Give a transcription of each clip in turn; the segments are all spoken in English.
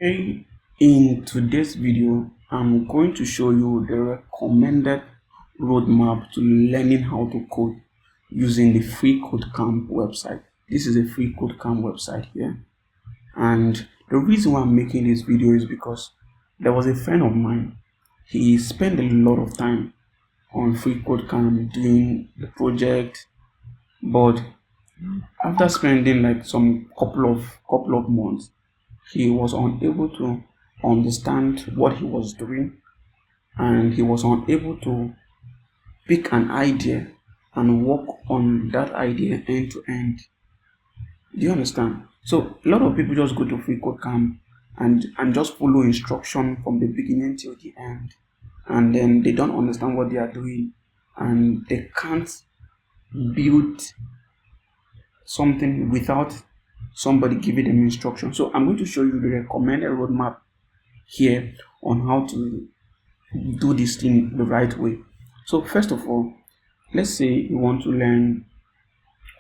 Hey, in today's video, I'm going to show you the recommended roadmap to learning how to code using the FreeCodeCamp website. This is a FreeCodeCamp website here. And the reason why I'm making this video is because there was a friend of mine. He spent a lot of time on FreeCodeCamp doing the project, but after spending like some couple of months, he was unable to understand what he was doing, and he was unable to pick an idea and work on that idea end to end. Do you understand? So a lot of people just go to FreeCodeCamp and just follow instruction from the beginning till the end, and then they don't understand what they are doing, and they can't build something without somebody giving them instruction. So I'm going to show you the recommended roadmap here on how to do this thing the right way. So first of all, let's say you want to learn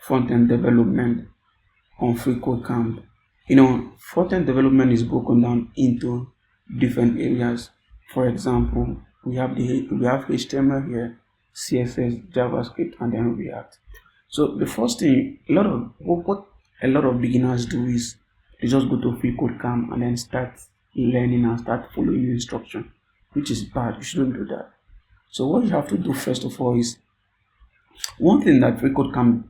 front-end development on FreeCodeCamp. Front-end development is broken down into different areas. For example, we have HTML here, CSS, JavaScript, and then React. So the first thing what a lot of beginners do is they just go to FreeCodeCamp and then start learning and start following the instruction, which is bad. You shouldn't do that. So what you have to do first of all is one thing that FreeCodeCamp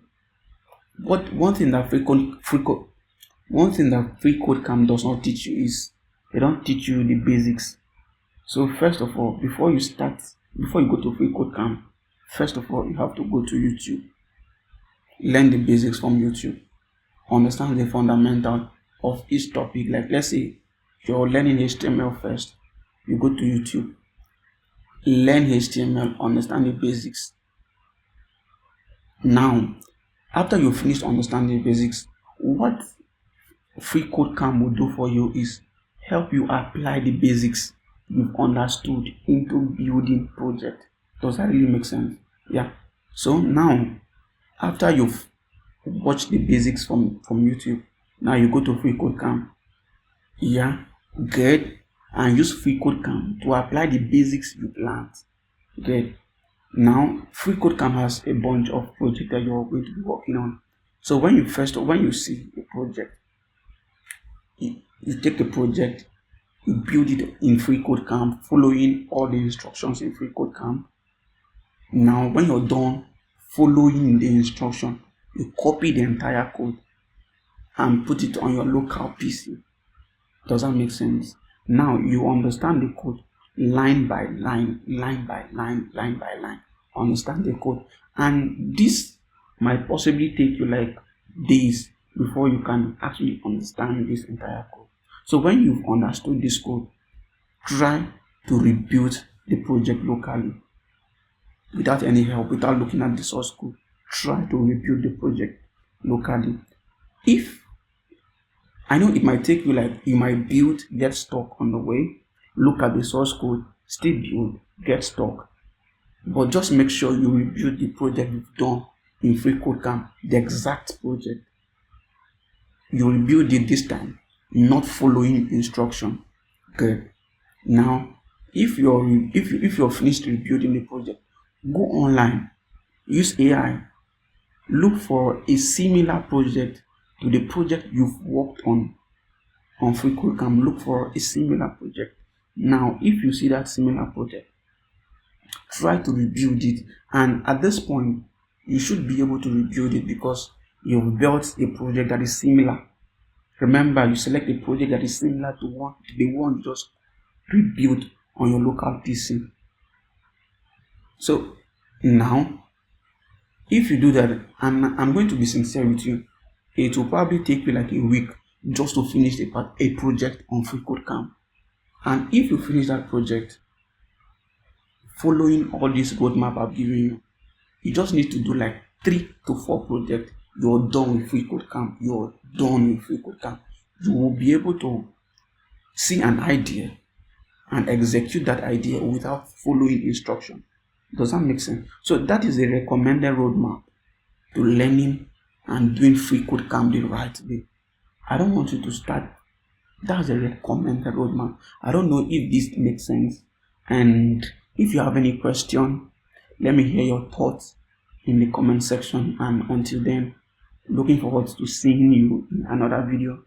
does not teach you is they don't teach you the basics. So first of all, before you go to FreeCodeCamp, first of all you have to go to YouTube. Learn the basics from YouTube. Understand the fundamental of each topic. Like let's say you're learning HTML first, you go to YouTube, learn HTML, understand the basics. Now, after you finish understanding the basics, what FreeCodeCamp will do for you is help you apply the basics you've understood into building project. Does that really make sense? Yeah. So now, after you've watched the basics from YouTube, now you go to FreeCodeCamp. Yeah, good. And use FreeCodeCamp to apply the basics you learned. Good. Now, FreeCodeCamp has a bunch of projects that you're going to be working on. So when you see a project, you take the project, you build it in FreeCodeCamp, following all the instructions in FreeCodeCamp. Now, when you're done following the instruction, you copy the entire code and put it on your local PC. Does that make sense? Now you understand the code line by line, line by line, line by line. Understand the code, and this might possibly take you like days before you can actually understand this entire code. So when you've understood this code, try to rebuild the project locally without any help, without looking at the source code. Try to rebuild the project locally. If I know it might take you like you might build, get stuck on the way, look at the source code, still build, get stuck. But just make sure you rebuild the project you've done in FreeCodeCamp, the exact project. You rebuild it this time, not following instruction. Okay. Now, if you're finished rebuilding the project, go online, use AI, look for a similar project to the project you've worked on FreeCodeCamp. Look for a similar project. Now, if you see that similar project, try to rebuild it. And at this point, you should be able to rebuild it because you've built a project that is similar. Remember, you select a project that is similar to the one you just rebuilt on your local PC. So now, if you do that, and I'm going to be sincere with you, it will probably take you like a week just to finish a project on FreeCodeCamp. And if you finish that project, following all this roadmap I've given you, you just need to do like 3 to 4 projects. You're done with FreeCodeCamp. You're done with FreeCodeCamp. You will be able to see an idea and execute that idea without following instruction. Does that make sense? So that is a recommended roadmap to learning and doing FreeCodeCamp the right way. I don't want you to start That's a recommended roadmap. I don't know if this makes sense. And if you have any question, let me hear your thoughts in the comment section. And until then, looking forward to seeing you in another video.